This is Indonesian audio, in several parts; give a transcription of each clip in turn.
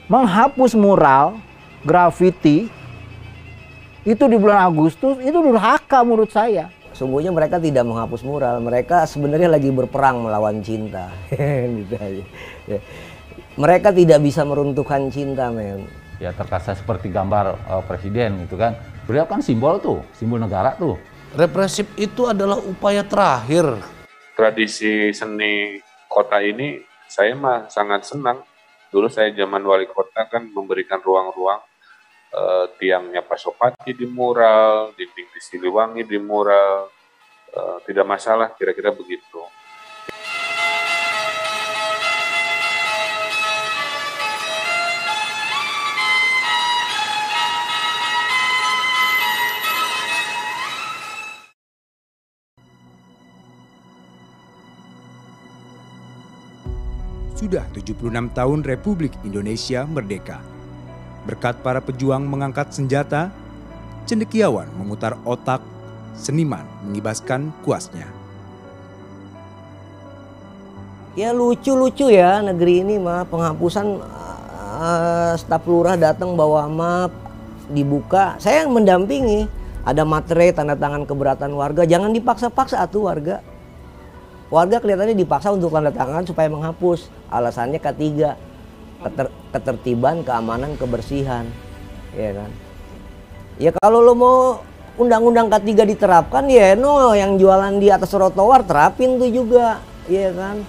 menghapus mural, grafiti, itu di bulan Agustus, itu durhaka menurut saya. Sungguhnya mereka tidak menghapus mural, mereka sebenarnya lagi berperang melawan cinta. Gitu aja. Mereka tidak bisa meruntuhkan cinta, men. Ya terkesan seperti gambar presiden gitu kan. Beliau kan simbol tuh, simbol negara tuh. Represif itu adalah upaya terakhir. Tradisi seni kota ini saya mah sangat senang. Dulu saya zaman wali kota kan memberikan ruang-ruang, tiangnya Pasopati di mural, dinding di Siliwangi di mural, tidak masalah, kira-kira begitu. Sudah 76 tahun Republik Indonesia merdeka. Berkat para pejuang mengangkat senjata, cendekiawan memutar otak, seniman mengibaskan kuasnya. Ya lucu-lucu ya negeri ini mah, penghapusan staf lurah datang bawa map, dibuka. Saya yang mendampingi, ada materai tanda tangan keberatan warga, jangan dipaksa-paksa atuh warga. Warga kelihatannya dipaksa untuk tanda tangan supaya menghapus. Alasannya K3, ketertiban, keamanan, kebersihan, ya kan. Ya kalau lo mau undang-undang K3 diterapkan, ya no, yang jualan di atas trotoar terapin tuh juga, ya kan.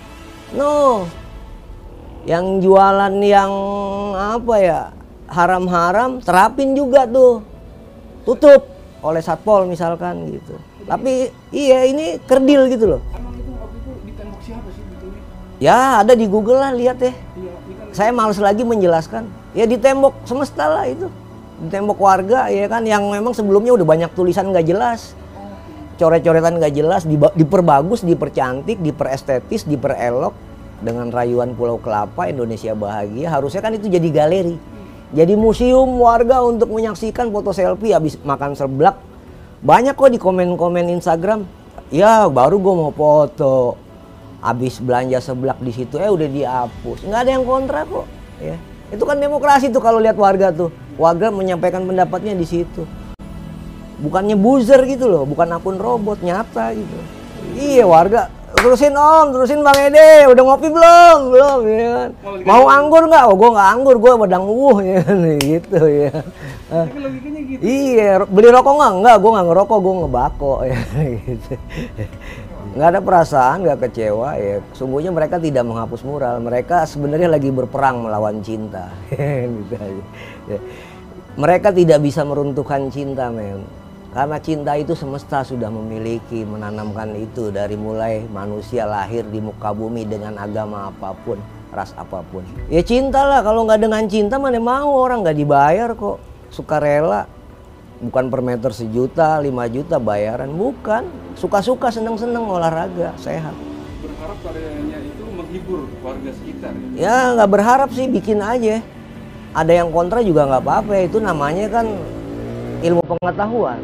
No, yang jualan yang apa ya, haram-haram terapin juga tuh, tutup oleh Satpol misalkan gitu. Tapi iya ini kerdil gitu loh. Ya ada di Google lah, lihat ya. Saya males lagi menjelaskan. Ya di tembok semesta lah itu. Di tembok warga ya kan, yang memang sebelumnya udah banyak tulisan nggak jelas. Coret-coretan nggak jelas, diperbagus, dipercantik, diperestetis, diperelok. Dengan rayuan Pulau Kelapa, Indonesia Bahagia. Harusnya kan itu jadi galeri. Jadi museum warga untuk menyaksikan foto selfie habis makan seblak. Banyak kok di komen-komen Instagram. Ya baru gue mau foto. Habis belanja seblak di situ, udah dihapus. Nggak ada yang kontra kok. Ya. Itu kan demokrasi tuh kalau lihat warga tuh. Warga menyampaikan pendapatnya di situ. Bukannya buzzer gitu loh, bukan akun robot, nyata gitu. Iya warga, terusin Om, terusin Bang Ede, udah ngopi belum? Belum, ya kan. Mau anggur nggak? Oh gue nggak anggur, gue wedang ya kan, gitu ya. Gitu. Iya, beli rokok nggak? Enggak, gue nggak ngerokok, gue ngebako ya gitu. Nggak ada perasaan, nggak kecewa ya. Sungguhnya mereka tidak menghapus mural, mereka sebenarnya lagi berperang melawan cinta. Gitu aja. Ya. Mereka tidak bisa meruntuhkan cinta, men. Karena cinta itu semesta sudah memiliki, menanamkan itu dari mulai manusia lahir di muka bumi dengan agama apapun, ras apapun. Ya cintalah, kalau nggak dengan cinta mana mau, orang nggak dibayar kok, sukarela. Bukan per meter 1 juta, 5 juta bayaran, bukan. Suka-suka, seneng-seneng olahraga, sehat. Berharap karyanya itu menghibur warga sekitar? Ya nggak berharap sih, bikin aja. Ada yang kontra juga nggak apa-apa, itu namanya kan ilmu pengetahuan.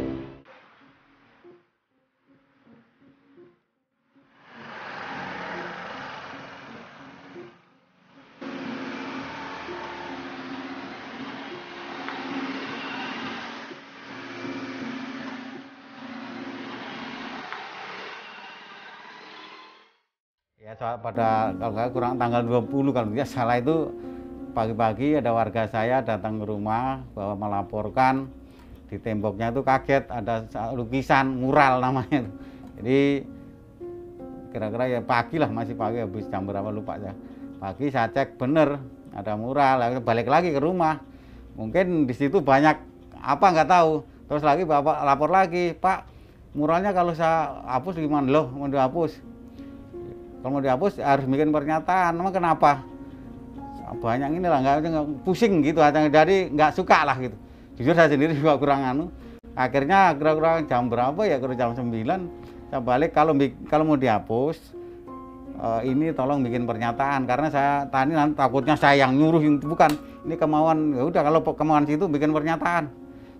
Ya pada kalau nggak kurang tanggal 20 kalau tidak salah itu pagi-pagi ada warga saya datang ke rumah bahwa melaporkan di temboknya itu kaget ada lukisan mural namanya. Jadi kira-kira ya pagi lah, masih pagi, habis jam berapa lupa ya. Pagi saya cek bener ada mural, balik lagi ke rumah. Mungkin di situ banyak apa nggak tahu. Terus lagi bapak lapor lagi, Pak muralnya kalau saya hapus gimana? Loh mau dihapus? Kalau mau dihapus harus bikin pernyataan, emang kenapa? Banyak inilah, nggak pusing gitu, jadi nggak suka lah gitu. Jujur saya sendiri juga kurang anu. Akhirnya kira-kira jam berapa ya, kira jam 9, saya balik, kalau mau dihapus, ini tolong bikin pernyataan. Karena saya tadi nanti takutnya saya yang nyuruh, bukan. Ini kemauan, ya udah kalau kemauan situ bikin pernyataan.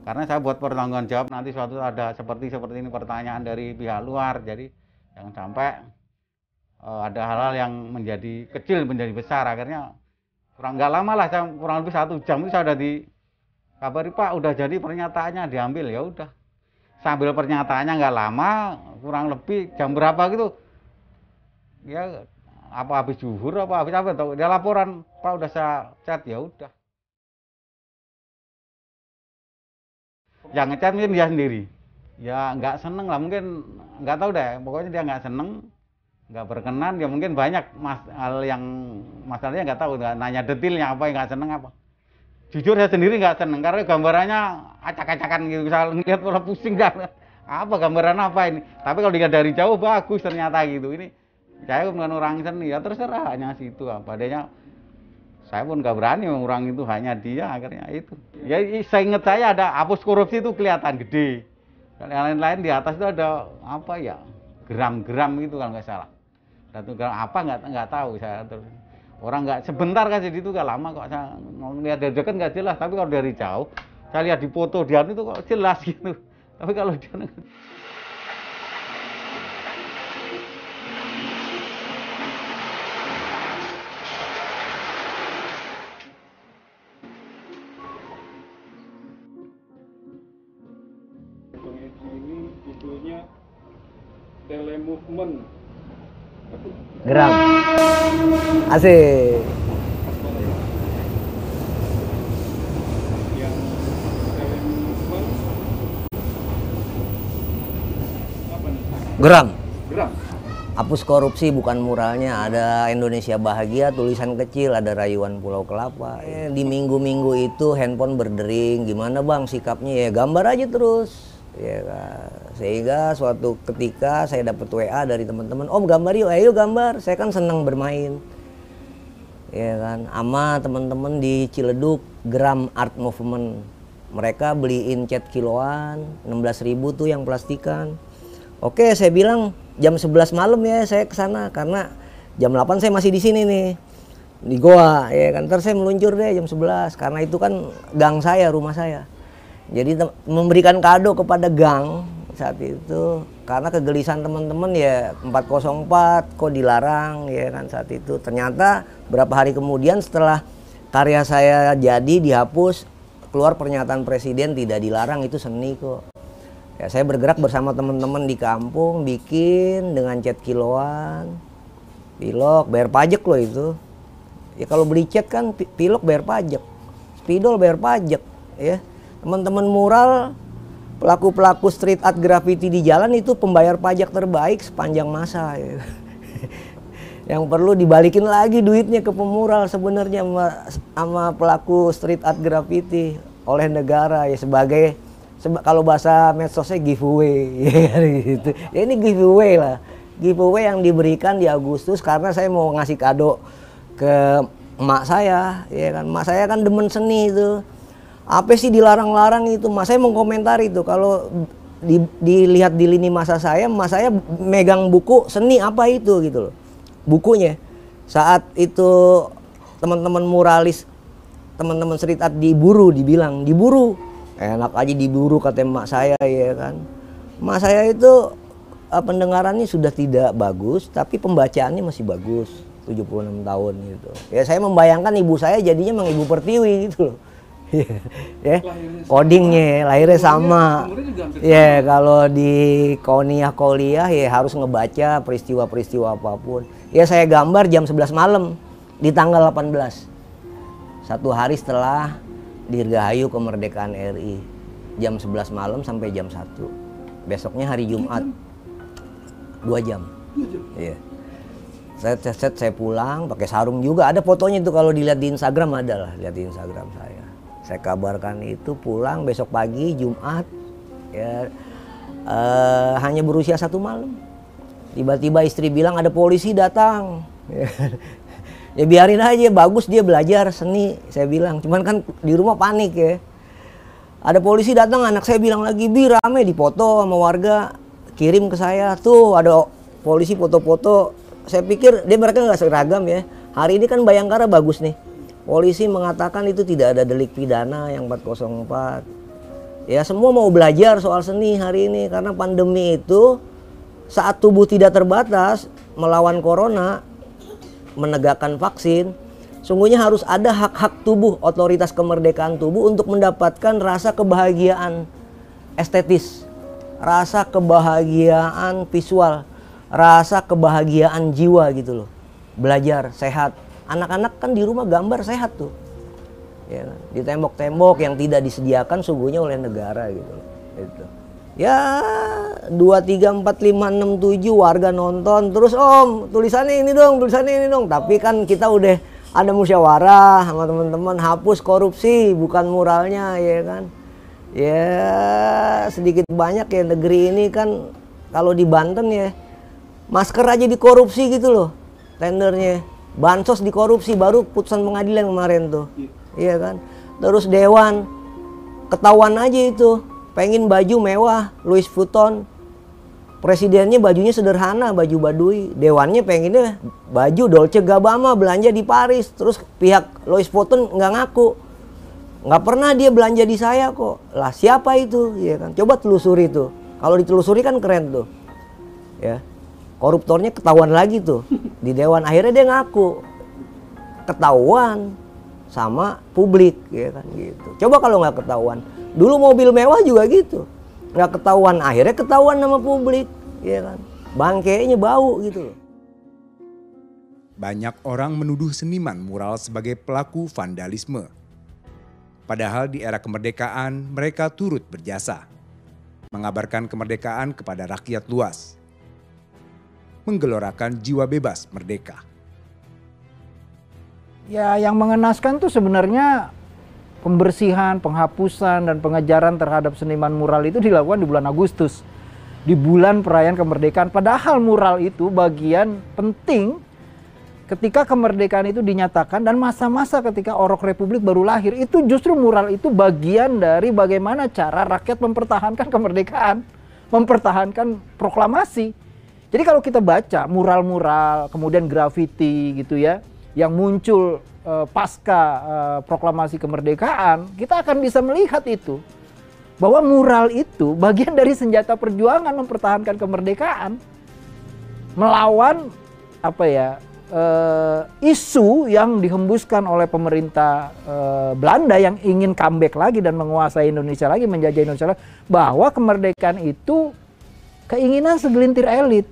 Karena saya buat pertanggung jawab nanti suatu ada seperti ini pertanyaan dari pihak luar, jadi jangan sampai ada hal-hal yang menjadi kecil menjadi besar, akhirnya Kurang nggak lama lah, kurang lebih 1 jam itu saya udah dikabari, Pak udah jadi pernyataannya, diambil. Ya udah, sambil pernyataannya nggak lama, kurang lebih jam berapa gitu, ya apa habis zuhur apa habis apa, dia laporan, Pak udah saya chat. Ya udah, yang ngechat mungkin dia sendiri, ya nggak seneng lah, mungkin nggak tahu deh, pokoknya dia nggak seneng, nggak berkenan, ya mungkin banyak hal yang masalahnya nggak tahu, nggak nanya detailnya apa yang nggak seneng apa. Jujur saya sendiri nggak seneng karena gambarannya acak-acakan gitu, misal ngeliat malah pusing dah, apa gambaran apa ini. Tapi kalau dilihat dari jauh bagus ternyata gitu. Ini saya bukan orang seni, ya terserah, hanya situ apa adanya. Saya pun nggak berani mengurangi itu, hanya dia akhirnya itu. Ya saya ingat saya ada hapus korupsi itu kelihatan gede. Yang lain-lain di atas itu ada apa ya, gram-gram gitu kalau nggak salah. Dan itu apa nggak tahu saya terus. Orang nggak sebentar kasih itu nggak lama kok, saya lihat dari dekat nggak jelas, tapi kalau dari jauh saya lihat di foto dia itu kok jelas gitu. Tapi kalau dia Bang Edi ini judulnya Telemovement. Geram. Asik. Yang Telemovement apa nih? Geram. Geram. Hapus korupsi bukan muralnya, ada Indonesia Bahagia tulisan kecil, ada rayuan Pulau Kelapa. Di minggu-minggu itu handphone berdering, gimana bang sikapnya, ya gambar aja terus. Ya kan. Sehingga suatu ketika saya dapat WA dari teman-teman, Om gambar yuk, ayo gambar. Saya kan senang bermain, ya kan. Ama teman-teman di Ciledug, Gram Art Movement, mereka beliin cat kiloan, 16.000 tuh yang plastikan. Oke, saya bilang jam 11 malam ya saya ke sana karena jam 8 saya masih di sini nih di Goa, ya kan. Terus saya meluncur deh jam 11 karena itu kan gang saya, rumah saya. Jadi memberikan kado kepada gang saat itu karena kegelisahan teman-teman ya 404 kok dilarang, ya kan saat itu. Ternyata berapa hari kemudian setelah karya saya jadi dihapus, keluar pernyataan presiden tidak dilarang, itu seni kok. Ya, saya bergerak bersama teman-teman di kampung, bikin dengan cat kiloan, pilok, bayar pajak loh itu. Ya kalau beli cat kan pilok bayar pajak, spidol bayar pajak, ya. Teman-teman mural, pelaku-pelaku street art graffiti di jalan itu pembayar pajak terbaik sepanjang masa. Ya. Yang perlu dibalikin lagi duitnya ke pemural sebenarnya sama pelaku street art graffiti oleh negara ya sebagai kalau bahasa medsosnya giveaway ya gitu. Ya ini giveaway lah. Giveaway yang diberikan di Agustus karena saya mau ngasih kado ke emak saya, ya kan. Emak saya kan demen seni itu. Apa sih dilarang-larang itu? Emak saya mengkomentari itu kalau dilihat di lini masa saya, emak saya megang buku seni apa itu gitu loh. Bukunya. Saat itu teman-teman muralis, teman-teman street art diburu, dibilang diburu. Enak aja diburu kata emak saya, ya kan. Emak saya itu pendengarannya sudah tidak bagus tapi pembacaannya masih bagus, 76 tahun gitu. Ya saya membayangkan ibu saya jadinya memang ibu Pertiwi gitu loh. Ya, codingnya lahirnya sama. Ya kalau di kuliah ya harus ngebaca peristiwa-peristiwa apapun. Ya saya gambar jam 11 malam di tanggal 18. 1 hari setelah Dirgahayu kemerdekaan RI. Jam 11 malam sampai jam 1. Besoknya hari Jumat. 2 jam. Iya. Saya pulang pakai sarung juga. Ada fotonya itu kalau dilihat di Instagram, ada lah, lihat di Instagram saya. Saya kabarkan itu pulang besok pagi Jumat. Ya, hanya berusia 1 malam. Tiba-tiba istri bilang ada polisi datang. Ya biarin aja, bagus dia belajar seni, saya bilang. Cuman kan di rumah panik ya. Ada polisi datang, anak saya bilang lagi, Bi rame, dipoto sama warga. Kirim ke saya, tuh ada polisi foto-foto. Saya pikir mereka nggak seragam ya. Hari ini kan Bayangkara bagus nih. Polisi mengatakan itu tidak ada delik pidana yang 404. Ya semua mau belajar soal seni hari ini karena pandemi itu saat tubuh tidak terbatas melawan corona, menegakkan vaksin, Sungguhnya harus ada hak-hak tubuh, otoritas kemerdekaan tubuh untuk mendapatkan rasa kebahagiaan estetis, rasa kebahagiaan visual, rasa kebahagiaan jiwa gitu loh. Belajar sehat. Anak-anak kan di rumah gambar sehat tuh. Ya, di tembok-tembok yang tidak disediakan sungguhnya oleh negara gitu loh. Gitu. Ya 2, 3, 4, 5, 6, 7 warga nonton terus, "Om, tulisannya ini dong, tulisannya ini dong." Tapi kan kita udah ada musyawarah sama teman-teman, hapus korupsi bukan muralnya, ya kan. Ya sedikit banyak ya negeri ini kan, kalau di Banten ya masker aja dikorupsi gitu loh tendernya, bansos dikorupsi, baru putusan pengadilan kemarin tuh. Iya kan. Terus dewan ketahuan aja itu pengen baju mewah Louis Vuitton, presidennya bajunya sederhana, baju badui. Dewannya pengennya baju Dolce Gabbana, belanja di Paris. Terus pihak Louis Vuitton nggak ngaku. Nggak pernah dia belanja di saya kok. Lah siapa itu? Ya kan? Coba telusuri tuh. Kalau ditelusuri kan keren tuh. Ya. Koruptornya ketahuan lagi tuh. Di dewan akhirnya dia ngaku. Ketahuan sama publik, ya kan gitu. Coba kalau nggak ketahuan. Dulu mobil mewah juga gitu. Nggak ketahuan, akhirnya ketahuan sama publik, ya kan. Bangkainya bau gitu loh. Banyak orang menuduh seniman mural sebagai pelaku vandalisme. Padahal di era kemerdekaan mereka turut berjasa. Mengabarkan kemerdekaan kepada rakyat luas. Menggelorakan jiwa bebas merdeka. Ya, yang mengenaskan tuh sebenarnya pembersihan, penghapusan, dan pengejaran terhadap seniman mural itu dilakukan di bulan Agustus. Di bulan perayaan kemerdekaan. Padahal mural itu bagian penting ketika kemerdekaan itu dinyatakan dan masa-masa ketika Orok Republik baru lahir. Itu justru mural itu bagian dari bagaimana cara rakyat mempertahankan kemerdekaan. Mempertahankan proklamasi. Jadi kalau kita baca mural-mural, kemudian grafiti gitu ya, yang muncul pasca proklamasi kemerdekaan, kita akan bisa melihat itu. Bahwa mural itu bagian dari senjata perjuangan mempertahankan kemerdekaan. Melawan isu yang dihembuskan oleh pemerintah Belanda yang ingin comeback lagi dan menguasai Indonesia lagi, menjajah Indonesia lagi. Bahwa kemerdekaan itu keinginan segelintir elit.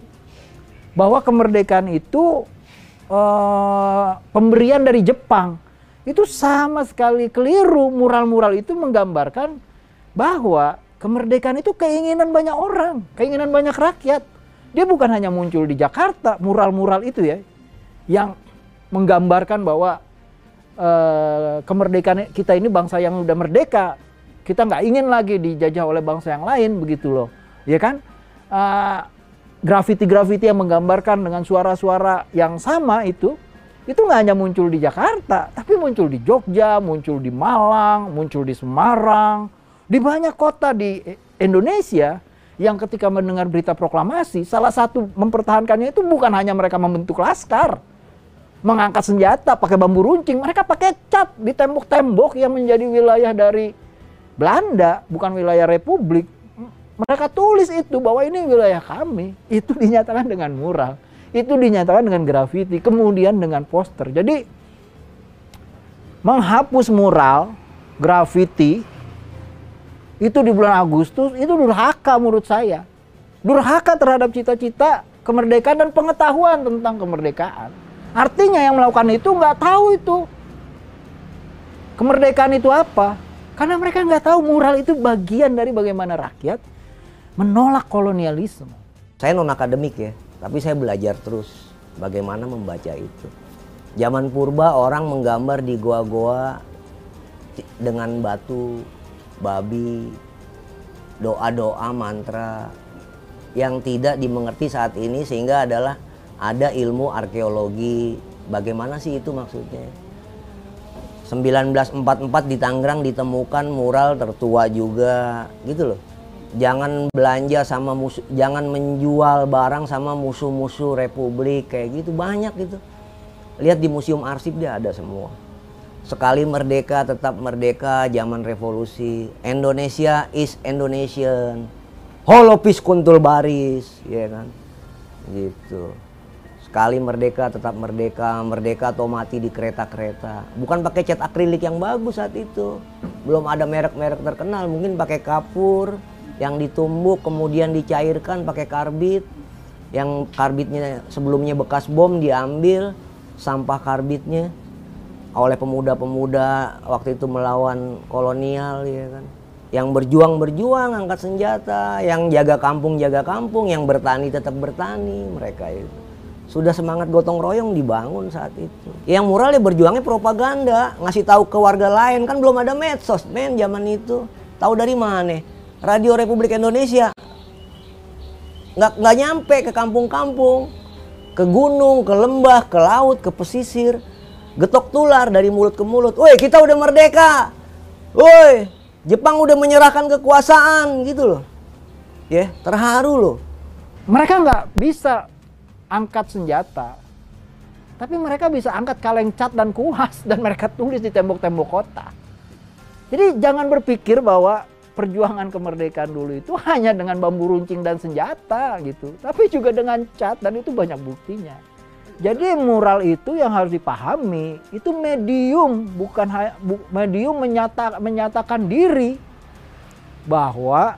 Bahwa kemerdekaan itu pemberian dari Jepang. Itu sama sekali keliru. Mural-mural itu menggambarkan bahwa kemerdekaan itu keinginan banyak orang, keinginan banyak rakyat. Dia bukan hanya muncul di Jakarta, mural-mural itu ya, yang menggambarkan bahwa kemerdekaan kita ini bangsa yang udah merdeka. Kita nggak ingin lagi dijajah oleh bangsa yang lain, begitu loh. Ya kan? Grafiti-grafiti yang menggambarkan dengan suara-suara yang sama itu nggak hanya muncul di Jakarta, tapi muncul di Jogja, muncul di Malang, muncul di Semarang, di banyak kota di Indonesia yang ketika mendengar berita proklamasi, salah satu mempertahankannya itu bukan hanya mereka membentuk laskar, mengangkat senjata, pakai bambu runcing, mereka pakai cat di tembok-tembok yang menjadi wilayah dari Belanda, bukan wilayah Republik. Mereka tulis itu bahwa ini wilayah kami. Itu dinyatakan dengan mural. Itu dinyatakan dengan grafiti. Kemudian dengan poster. Jadi menghapus mural, grafiti, itu di bulan Agustus, itu durhaka menurut saya. Durhaka terhadap cita-cita kemerdekaan dan pengetahuan tentang kemerdekaan. Artinya yang melakukan itu nggak tahu itu. Kemerdekaan itu apa? Karena mereka nggak tahu mural itu bagian dari bagaimana rakyat menolak kolonialisme. Saya non akademik ya, tapi saya belajar terus bagaimana membaca itu. Zaman purba orang menggambar di goa-goa dengan batu, babi, doa-doa, mantra yang tidak dimengerti saat ini, sehingga adalah ada ilmu arkeologi. Bagaimana sih itu maksudnya? 1944 di Tangerang ditemukan mural tertua juga, gitu loh. Jangan belanja sama musuh, jangan menjual barang sama musuh-musuh Republik kayak gitu, banyak gitu. Lihat di Museum Arsip dia ada semua. Sekali merdeka tetap merdeka, zaman revolusi. Indonesia is Indonesian. Holopis kuntul baris, ya kan? Gitu. Sekali merdeka tetap merdeka, merdeka atau mati di kereta-kereta. Bukan pakai cat akrilik yang bagus saat itu. Belum ada merek-merek terkenal, mungkin pakai kapur yang ditumbuk kemudian dicairkan pakai karbit. Yang karbitnya sebelumnya bekas bom diambil, sampah karbitnya oleh pemuda-pemuda waktu itu melawan kolonial, ya kan. Yang berjuang angkat senjata, yang jaga kampung, yang bertani tetap bertani, mereka itu. Sudah semangat gotong royong dibangun saat itu. Yang mural ya berjuangnya propaganda, ngasih tahu ke warga lain, kan belum ada medsos men zaman itu. Tahu dari mana? Radio Republik Indonesia. Nggak nyampe ke kampung-kampung, ke gunung, ke lembah, ke laut, ke pesisir. Getok tular dari mulut ke mulut. Woi, kita udah merdeka. Woi, Jepang udah menyerahkan kekuasaan gitu loh. Ya, terharu loh. Mereka nggak bisa angkat senjata, tapi mereka bisa angkat kaleng cat dan kuas dan mereka tulis di tembok-tembok kota. Jadi jangan berpikir bahwa perjuangan kemerdekaan dulu itu hanya dengan bambu runcing dan senjata gitu, tapi juga dengan cat, dan itu banyak buktinya. Jadi mural itu yang harus dipahami, itu medium, bukan medium menyatakan diri bahwa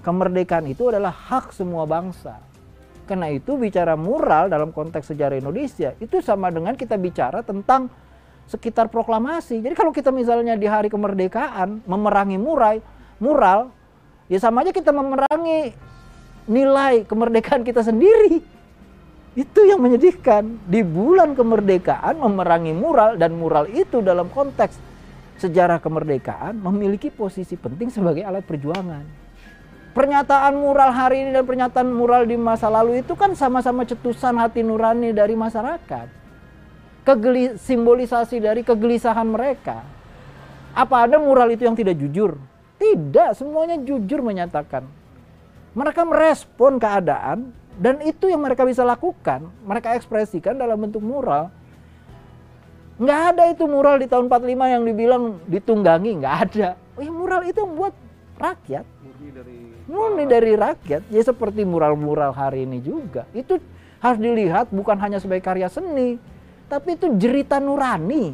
kemerdekaan itu adalah hak semua bangsa. Karena itu bicara mural dalam konteks sejarah Indonesia itu sama dengan kita bicara tentang sekitar proklamasi. Jadi kalau kita misalnya di hari kemerdekaan memerangi mural, ya sama aja kita memerangi nilai kemerdekaan kita sendiri. Itu yang menyedihkan. Di bulan kemerdekaan memerangi mural, dan mural itu dalam konteks sejarah kemerdekaan memiliki posisi penting sebagai alat perjuangan. Pernyataan mural hari ini dan pernyataan mural di masa lalu itu kan sama-sama cetusan hati nurani dari masyarakat. Simbolisasi dari kegelisahan mereka. Apa ada mural itu yang tidak jujur? Tidak, semuanya jujur menyatakan. Mereka merespon keadaan, dan itu yang mereka bisa lakukan. Mereka ekspresikan dalam bentuk mural. Nggak ada itu mural di tahun 45 yang dibilang ditunggangi, nggak ada. Oh ya, mural itu buat rakyat. Murni dari rakyat, ya seperti mural-mural hari ini juga. Itu harus dilihat bukan hanya sebagai karya seni, tapi itu jeritan nurani.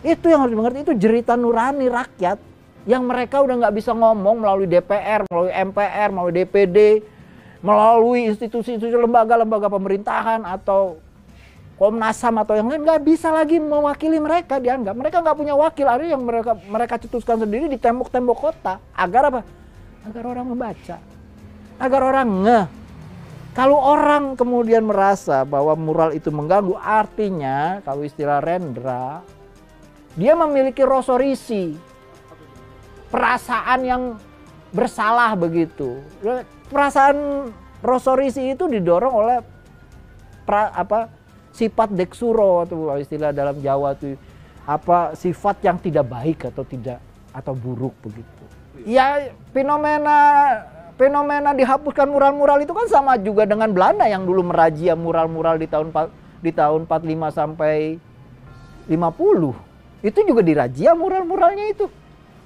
Itu yang harus dimengerti, itu jeritan nurani rakyat yang mereka udah nggak bisa ngomong melalui DPR, melalui MPR, melalui DPD, melalui institusi-institusi lembaga-lembaga pemerintahan atau Komnas HAM atau yang lain, nggak bisa lagi mewakili mereka, dianggap mereka nggak punya wakil. Ada yang mereka cetuskan sendiri di tembok-tembok kota. Agar apa? Agar orang membaca, agar orang ngeh. Kalau orang kemudian merasa bahwa mural itu mengganggu, artinya kalau istilah Rendra, dia memiliki rosorisi, perasaan yang bersalah begitu. Perasaan rosorisi itu didorong oleh sifat deksuro, atau istilah dalam Jawa itu sifat yang tidak baik atau buruk begitu. Ya fenomena dihapuskan mural-mural itu kan sama juga dengan Belanda yang dulu merazia mural-mural di tahun 45 sampai 50. Itu juga dirazia mural-muralnya itu.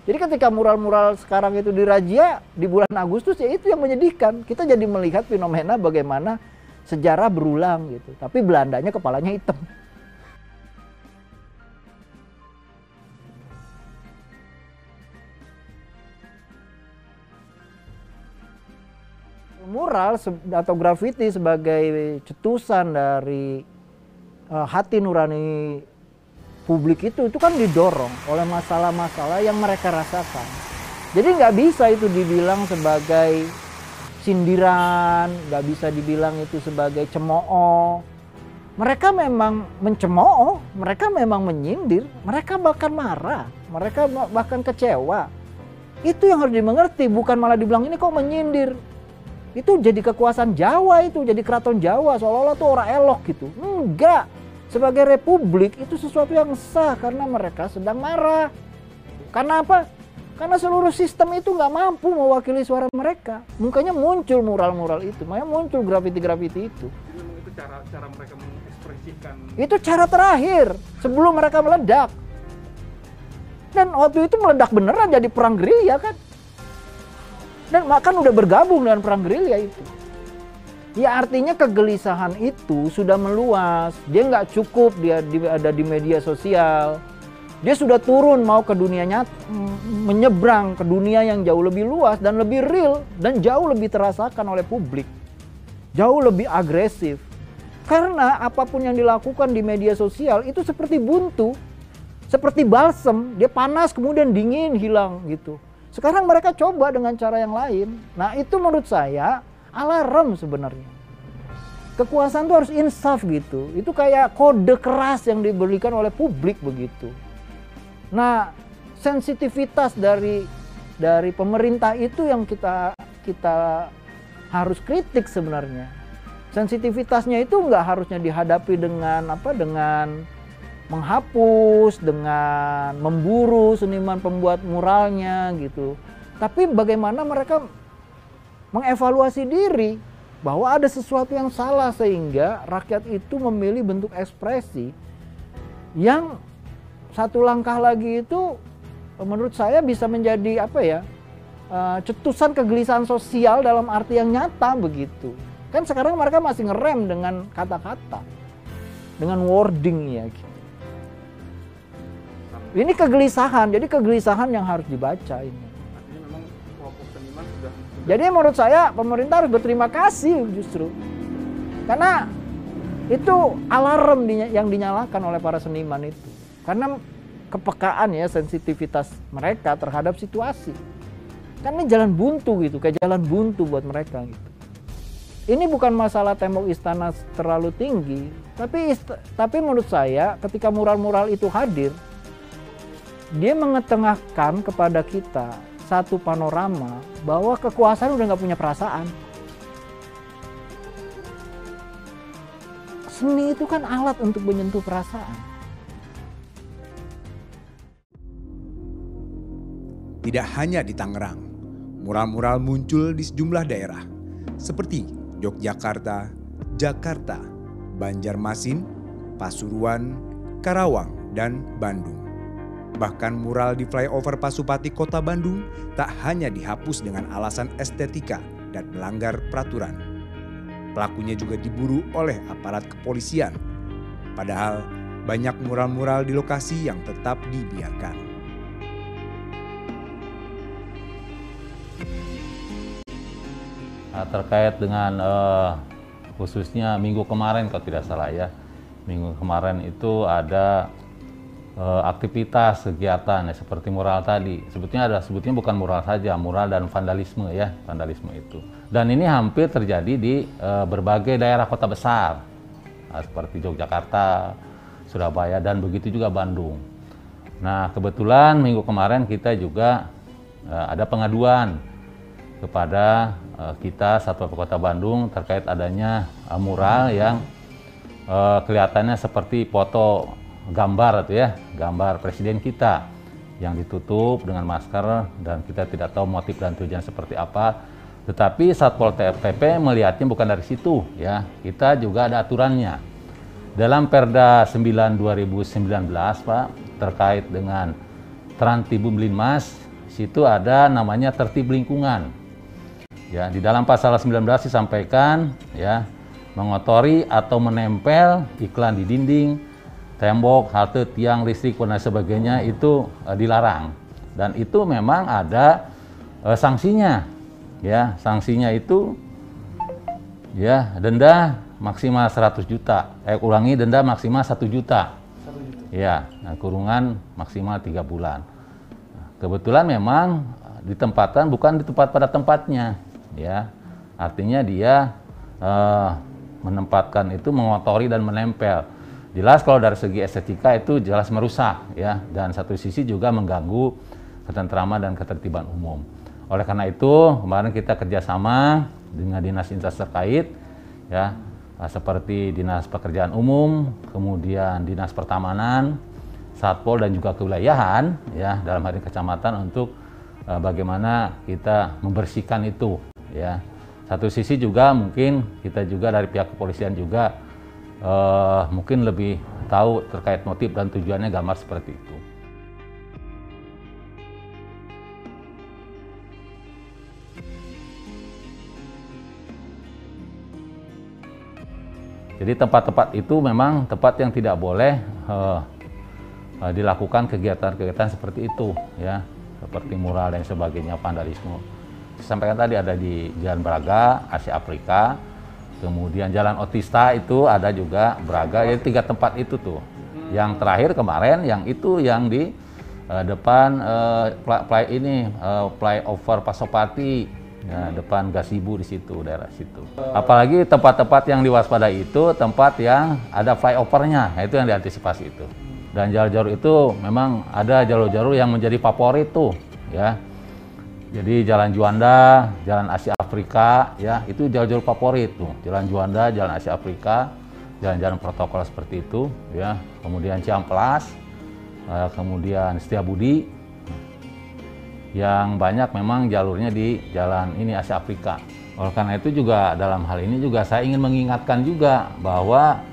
Jadi ketika mural-mural sekarang itu dirazia di bulan Agustus, ya itu yang menyedihkan. Kita jadi melihat fenomena bagaimana sejarah berulang gitu. Tapi Belandanya kepalanya hitam. Mural atau grafiti sebagai cetusan dari hati nurani publik itu kan didorong oleh masalah-masalah yang mereka rasakan. Jadi nggak bisa itu dibilang sebagai sindiran, nggak bisa dibilang itu sebagai cemooh. Mereka memang mencemooh, mereka memang menyindir, mereka bahkan marah, mereka bahkan kecewa. Itu yang harus dimengerti, bukan malah dibilang ini kok menyindir. Itu jadi kekuasaan Jawa, itu jadi keraton Jawa, seolah-olah tuh orang elok gitu. Enggak, sebagai republik itu sesuatu yang sah karena mereka sedang marah. Karena apa? Karena seluruh sistem itu nggak mampu mewakili suara mereka. Makanya muncul mural-mural itu, makanya muncul grafiti-grafiti itu. Jadi memang itu cara mereka mengekspresikan. Itu cara terakhir sebelum mereka meledak. Dan waktu itu meledak beneran jadi perang gerilya kan. Dan bahkan udah bergabung dengan perang gerilya itu. Ya artinya kegelisahan itu sudah meluas. Dia nggak cukup dia ada di media sosial. Dia sudah turun mau ke dunia nyata, menyeberang ke dunia yang jauh lebih luas dan lebih real dan jauh lebih terasakan oleh publik. Jauh lebih agresif. Karena apapun yang dilakukan di media sosial itu seperti buntu. Seperti balsem, dia panas kemudian dingin hilang gitu. Sekarang mereka coba dengan cara yang lain. Nah itu menurut saya alarm sebenarnya. Kekuasaan itu harus insaf gitu. Itu kayak kode keras yang diberikan oleh publik begitu. Nah, sensitivitas dari pemerintah itu yang kita harus kritik sebenarnya. Sensitivitasnya itu nggak harusnya dihadapi dengan menghapus, dengan memburu seniman pembuat muralnya gitu. Tapi bagaimana mereka mengevaluasi diri bahwa ada sesuatu yang salah sehingga rakyat itu memilih bentuk ekspresi yang satu langkah lagi itu menurut saya bisa menjadi cetusan kegelisahan sosial dalam arti yang nyata begitu. Kan sekarang mereka masih ngerem dengan kata-kata, dengan wording ya. Ini kegelisahan, jadi kegelisahan yang harus dibaca ini. Artinya memang kelompok seniman sudah Jadi menurut saya pemerintah harus berterima kasih justru. Karena itu alarm yang dinyalakan oleh para seniman itu. Karena kepekaan ya, sensitivitas mereka terhadap situasi. Kan ini jalan buntu gitu, kayak jalan buntu buat mereka gitu. Ini bukan masalah tembok istana terlalu tinggi, tapi menurut saya ketika mural-mural itu hadir, dia mengetengahkan kepada kita satu panorama bahwa kekuasaan udah nggak punya perasaan. Seni itu kan alat untuk menyentuh perasaan. Tidak hanya di Tangerang, mural-mural muncul di sejumlah daerah seperti Yogyakarta, Jakarta, Banjarmasin, Pasuruan, Karawang, dan Bandung. Bahkan mural di flyover Pasupati Kota Bandung tak hanya dihapus dengan alasan estetika dan melanggar peraturan. Pelakunya juga diburu oleh aparat kepolisian. Padahal banyak mural-mural di lokasi yang tetap dibiarkan. Terkait dengan khususnya minggu kemarin kalau tidak salah ya, minggu kemarin itu ada aktivitas kegiatan ya, seperti mural tadi. Sebetulnya bukan mural saja, mural dan vandalisme ya, vandalisme itu. Dan ini hampir terjadi di berbagai daerah kota besar, seperti Yogyakarta, Surabaya, dan begitu juga Bandung. Nah kebetulan minggu kemarin kita juga ada pengaduan kepada kita Satpol Kota Bandung terkait adanya mural yang kelihatannya seperti foto gambar itu ya, gambar presiden kita yang ditutup dengan masker dan kita tidak tahu motif dan tujuan seperti apa. Tetapi Satpol PP melihatnya bukan dari situ ya. Kita juga ada aturannya. Dalam Perda 9 2019 Pak terkait dengan Trantibum Linmas, situ ada namanya tertib lingkungan. Ya, di dalam pasal 19 disampaikan ya, mengotori atau menempel iklan di dinding, tembok, halte, tiang listrik dan sebagainya itu dilarang. Dan itu memang ada sanksinya. Ya, sanksinya itu ya denda maksimal 100 juta. Denda maksimal 1 juta. 1 juta. Ya, nah, kurungan maksimal 3 bulan. Nah, kebetulan memang ditempatkan bukan di tempat pada tempatnya. Ya, artinya dia menempatkan itu mengotori dan menempel. Jelas kalau dari segi estetika itu jelas merusak ya, dan satu sisi juga mengganggu ketentraman dan ketertiban umum. Oleh karena itu kemarin kita kerjasama dengan dinas-dinas terkait ya, seperti Dinas Pekerjaan Umum, kemudian Dinas Pertamanan, Satpol dan juga kewilayahan ya, dalam hal ini kecamatan untuk bagaimana kita membersihkan itu. Ya, satu sisi juga mungkin kita juga dari pihak kepolisian juga mungkin lebih tahu terkait motif dan tujuannya gambar seperti itu. Jadi tempat-tempat itu memang tempat yang tidak boleh dilakukan kegiatan-kegiatan seperti itu, ya, seperti mural dan sebagainya, vandalisme. Sampaikan tadi ada di Jalan Braga, Asia Afrika, kemudian Jalan Otista itu ada juga Braga, jadi 3 tempat itu tuh. Yang terakhir kemarin yang itu yang di depan flyover Pasopati, ya, depan Gasibu di situ, daerah situ. Apalagi tempat-tempat yang diwaspadai itu tempat yang ada flyovernya, nah, itu yang diantisipasi itu. Dan jalur-jalur itu memang ada jalur-jalur yang menjadi favorit tuh, ya. Jadi Jalan Juanda, Jalan Asia Afrika, ya, itu jalur-jalur favorit tuh. Jalan Juanda, Jalan Asia Afrika, jalan-jalan protokol seperti itu, ya. Kemudian Ciamplas, kemudian Setiabudi, yang banyak memang jalurnya di jalan ini Asia Afrika. Oleh karena itu juga dalam hal ini juga saya ingin mengingatkan juga bahwa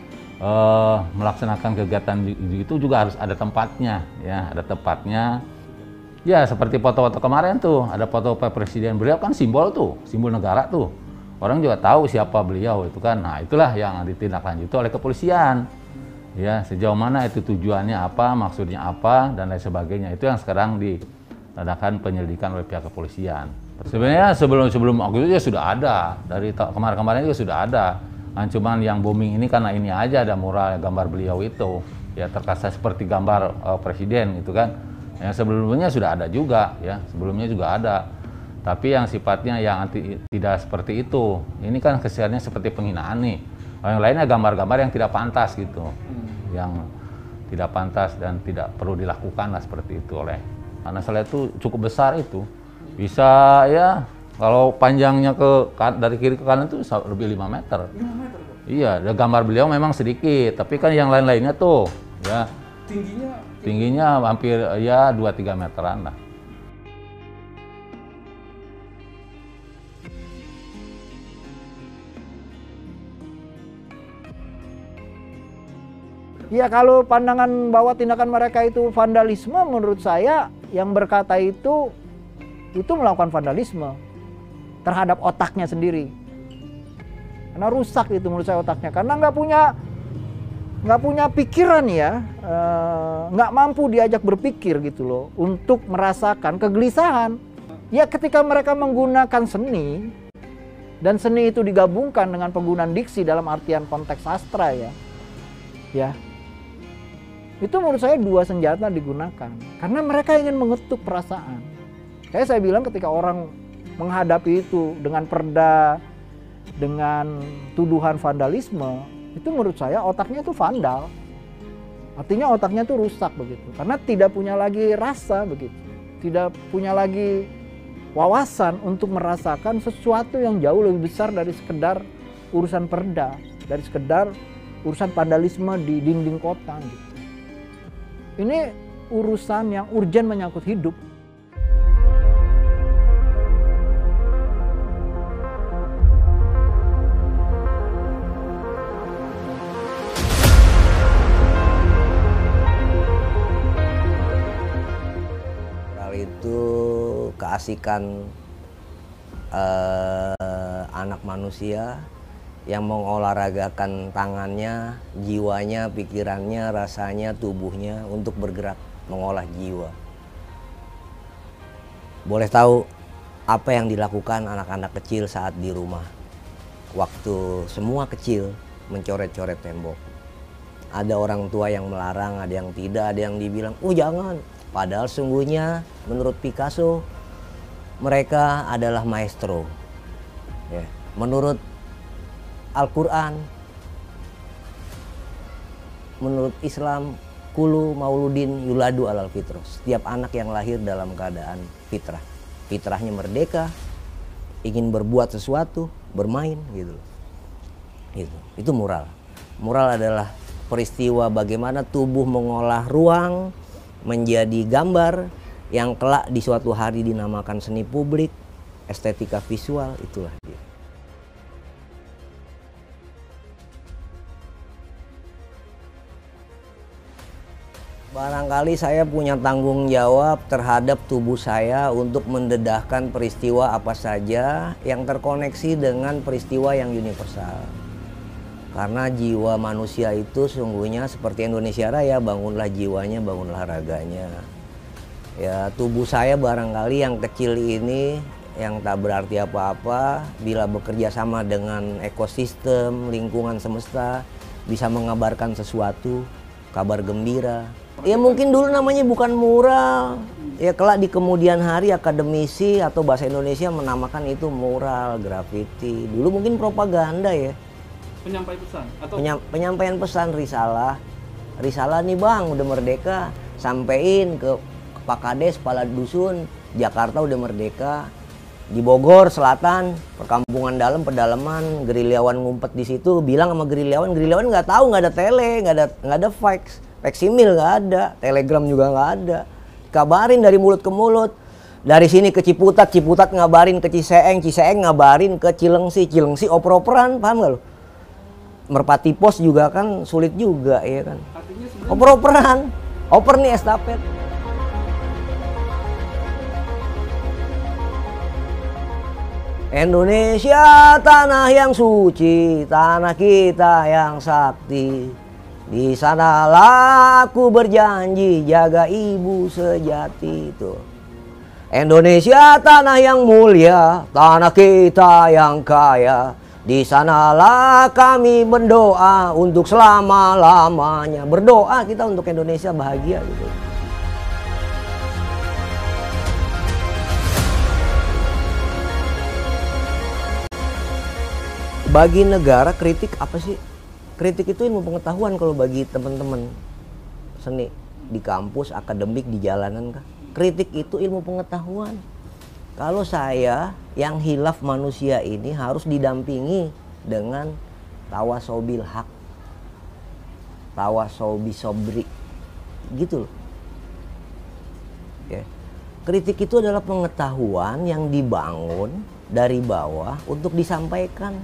melaksanakan kegiatan itu juga harus ada tempatnya, ya, ada tempatnya. Ya, seperti foto-foto kemarin tuh, ada foto Pak Presiden, beliau kan simbol tuh, simbol negara tuh. Orang juga tahu siapa beliau itu kan. Nah, itulah yang ditindaklanjuti oleh kepolisian. Ya, sejauh mana itu tujuannya apa, maksudnya apa, dan lain sebagainya. Itu yang sekarang diadakan penyelidikan oleh pihak kepolisian. Sebenarnya sebelum waktu itu ya sudah ada, dari kemarin-kemarin juga sudah ada. Nah, cuman yang booming ini karena ini aja ada mural gambar beliau itu, ya terkesan seperti gambar presiden gitu kan. Yang sebelumnya sudah ada juga, ya sebelumnya juga ada. Tapi yang sifatnya yang tidak seperti itu. Ini kan kesannya seperti penghinaan nih. Yang lainnya gambar-gambar yang tidak pantas gitu, yang tidak pantas dan tidak perlu dilakukan lah seperti itu oleh. Karena saya itu cukup besar itu, bisa ya kalau panjangnya dari kiri ke kanan itu lebih 5 meter. 5 meter? Iya, gambar beliau memang sedikit, tapi kan yang lain-lainnya tuh, ya. Tingginya hampir ya 2-3 meteran lah. Ya, kalau pandangan bahwa tindakan mereka itu vandalisme, menurut saya yang berkata itu melakukan vandalisme terhadap otaknya sendiri. Karena rusak itu menurut saya otaknya, karena nggak punya pikiran ya, nggak mampu diajak berpikir gitu loh untuk merasakan kegelisahan. Ya, ketika mereka menggunakan seni dan seni itu digabungkan dengan penggunaan diksi dalam artian konteks sastra ya. Itu menurut saya 2 senjata digunakan. Karena mereka ingin mengetuk perasaan. Saya bilang ketika orang menghadapi itu dengan perda, dengan tuduhan vandalisme, itu menurut saya otaknya itu vandal. Artinya otaknya itu rusak begitu. Karena tidak punya lagi rasa begitu. Tidak punya lagi wawasan untuk merasakan sesuatu yang jauh lebih besar dari sekedar urusan perda, dari sekedar urusan vandalisme di dinding kota gitu. Ini urusan yang urgen menyangkut hidup. Mural itu keasikan anak manusia yang mengolahragakan tangannya, jiwanya, pikirannya, rasanya, tubuhnya untuk bergerak, mengolah jiwa. Boleh tahu apa yang dilakukan anak-anak kecil saat di rumah? Waktu semua kecil mencoret-coret tembok. Ada orang tua yang melarang, ada yang tidak, ada yang dibilang, jangan. Padahal sungguhnya menurut Picasso, mereka adalah maestro. Ya. Menurut Al-Quran, menurut Islam, kulu mauludin yuladu alal fitrah. Setiap anak yang lahir dalam keadaan fitrah. Fitrahnya merdeka, ingin berbuat sesuatu, bermain gitu. Itu mural. Mural adalah peristiwa bagaimana tubuh mengolah ruang menjadi gambar yang kelak di suatu hari dinamakan seni publik, estetika visual, itulah dia. Barangkali saya punya tanggung jawab terhadap tubuh saya untuk mendedahkan peristiwa apa saja yang terkoneksi dengan peristiwa yang universal. Karena jiwa manusia itu sungguhnya seperti Indonesia Raya, bangunlah jiwanya, bangunlah raganya. Ya, tubuh saya barangkali yang kecil ini, yang tak berarti apa-apa, bila bekerja sama dengan ekosistem, lingkungan semesta, bisa mengabarkan sesuatu, kabar gembira. Ya mungkin dulu namanya bukan mural, ya kelak di kemudian hari akademisi atau bahasa Indonesia menamakan itu mural, grafiti. Dulu mungkin propaganda ya. Penyampaian pesan atau Penyampaian pesan, risalah. Risalah nih bang, udah merdeka, sampein ke Pak Kades, kepala dusun, Jakarta udah merdeka. Di Bogor Selatan, perkampungan dalam, pedalaman, gerilyawan ngumpet di situ, bilang sama gerilyawan nggak tahu, nggak ada tele, nggak ada fax, faksimil nggak ada, telegram juga nggak ada. Kabarin dari mulut ke mulut. Dari sini ke Ciputat, Ciputat ngabarin ke Ciseeng, Ciseeng ngabarin ke Cilengsi, Cilengsi oper-operan, paham nggak lo? Merpati Pos juga kan sulit juga, ya kan? Oper-operan, oper nih estafet. Indonesia tanah yang suci, tanah kita yang sakti. Di sanalah aku berjanji jaga ibu sejati itu. Indonesia tanah yang mulia, tanah kita yang kaya. Di sanalah kami berdoa untuk selama-lamanya. Berdoa kita untuk Indonesia bahagia gitu. Bagi negara kritik apa sih? Kritik itu ilmu pengetahuan kalau bagi teman-teman seni di kampus, akademik, di jalanan kah? Kritik itu ilmu pengetahuan. Kalau saya yang hilaf manusia ini harus didampingi dengan tawasobil hak, tawasobi sobri, gitu loh. Ya. Kritik itu adalah pengetahuan yang dibangun dari bawah untuk disampaikan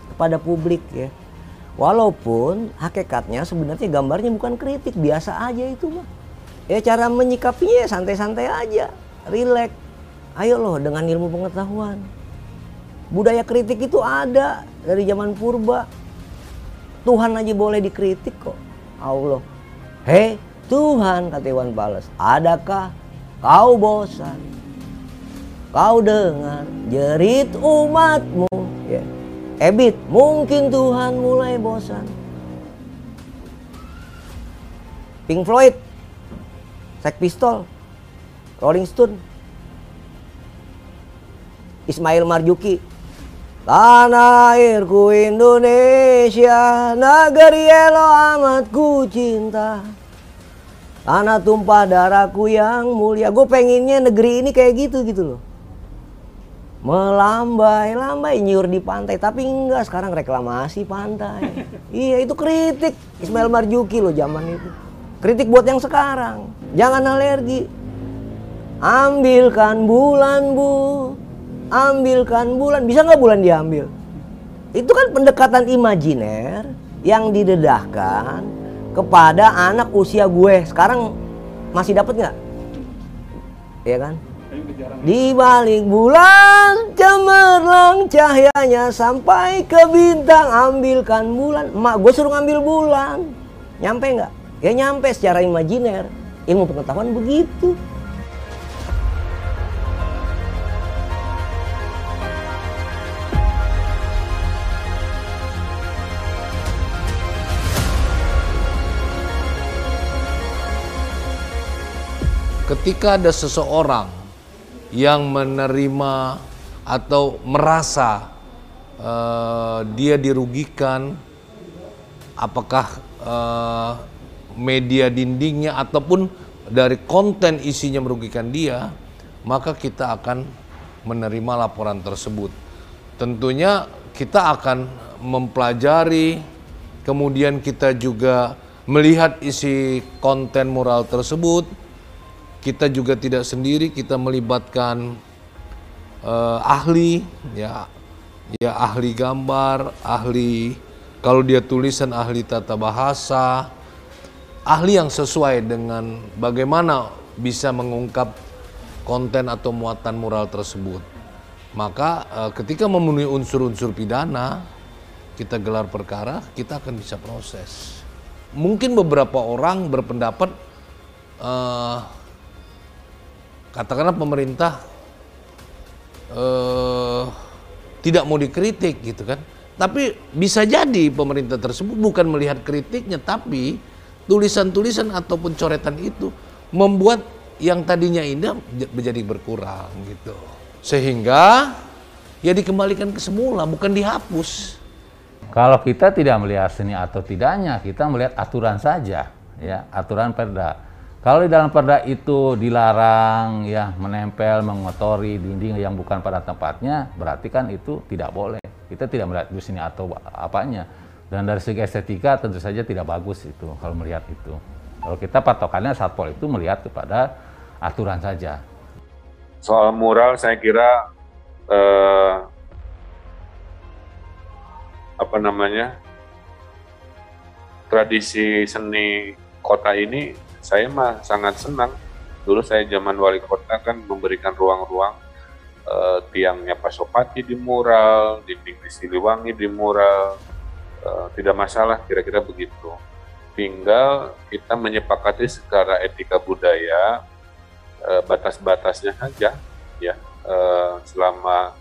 kepada publik ya. Walaupun hakikatnya sebenarnya gambarnya bukan kritik, biasa aja itu mah. Ya cara menyikapinya santai-santai aja, rileks. Ayo loh dengan ilmu pengetahuan. Budaya kritik itu ada dari zaman purba. Tuhan aja boleh dikritik kok. Allah. Hei Tuhan, kata Iwan Fals, adakah kau bosan? Kau dengar jerit umatmu ya. Ebit, mungkin Tuhan mulai bosan. Pink Floyd, Sex Pistols, Rolling Stone, Ismail Marzuki. Tanah airku Indonesia, negeri elo amat ku cinta. Tanah tumpah darahku yang mulia. Gue pengennya negeri ini kayak gitu loh. Melambai-lambai nyur di pantai, tapi enggak, sekarang reklamasi pantai. Iya, itu kritik Ismail Marzuki loh zaman itu. Kritik buat yang sekarang. Jangan alergi. Ambilkan bulan bu, ambilkan bulan. Bisa nggak bulan diambil? Itu kan pendekatan imajiner yang didedahkan kepada anak usia gue. Sekarang masih dapat nggak? Iya kan? Di balik bulan cemerlang cahayanya sampai ke bintang, ambilkan bulan. Emak gue suruh ngambil bulan. Nyampe nggak? Ya nyampe secara imajiner. Ilmu pengetahuan begitu. Ketika ada seseorang yang menerima atau merasa dia dirugikan, apakah media dindingnya ataupun dari konten isinya merugikan dia, maka kita akan menerima laporan tersebut. Tentunya kita akan mempelajari, kemudian kita juga melihat isi konten mural tersebut. Kita juga tidak sendiri, kita melibatkan ahli, ya ahli gambar, ahli kalau dia tulisan ahli tata bahasa, ahli yang sesuai dengan bagaimana bisa mengungkap konten atau muatan mural tersebut. Maka ketika memenuhi unsur-unsur pidana, kita gelar perkara, kita akan bisa proses. Mungkin beberapa orang berpendapat, katakanlah pemerintah tidak mau dikritik gitu kan. Tapi bisa jadi pemerintah tersebut bukan melihat kritiknya, tapi tulisan-tulisan ataupun coretan itu membuat yang tadinya indah menjadi berkurang gitu. Sehingga ya dikembalikan ke semula, bukan dihapus. Kalau kita tidak melihat seni atau tidaknya, kita melihat aturan saja, ya, aturan perda. Kalau di dalam perda itu dilarang ya menempel, mengotori dinding yang bukan pada tempatnya, berarti kan itu tidak boleh. Kita tidak melihat di sini atau apanya. Dan dari segi estetika tentu saja tidak bagus itu kalau melihat itu. Kalau kita patokannya Satpol itu melihat kepada aturan saja. Soal mural saya kira tradisi seni kota ini saya mah sangat senang. Dulu saya zaman wali kota kan memberikan ruang-ruang, tiangnya Pasopati di mural, dinding di Siliwangi di mural, tidak masalah, kira-kira begitu. Tinggal kita menyepakati secara etika budaya, batas-batasnya saja, ya, selama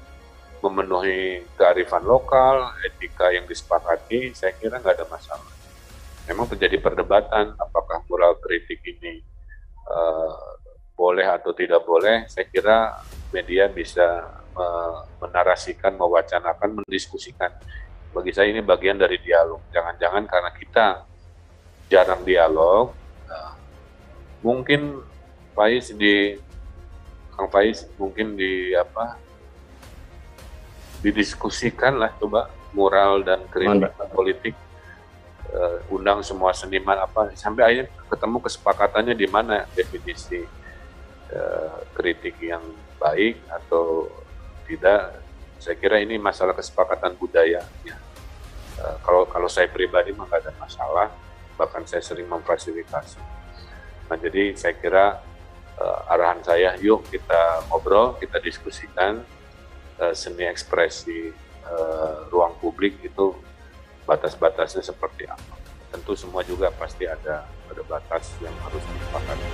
memenuhi kearifan lokal, etika yang disepakati, saya kira nggak ada masalah. Memang terjadi perdebatan apakah mural kritik ini boleh atau tidak boleh. Saya kira media bisa menarasikan, mewacanakan, mendiskusikan. Bagi saya ini bagian dari dialog. Jangan-jangan karena kita jarang dialog, mungkin Kang Faiz mungkin didiskusikan lah, coba mural dan kritik politik, undang semua seniman sampai akhirnya ketemu kesepakatannya di mana definisi kritik yang baik atau tidak. Saya kira ini masalah kesepakatan budaya ya. Kalau saya pribadi mah nggak ada masalah, bahkan saya sering memfasilitasi. Nah, jadi saya kira arahan saya, yuk kita ngobrol, kita diskusikan seni ekspresi ruang publik itu batas-batasnya seperti apa. Tentu semua juga pasti ada batas yang harus disepakati.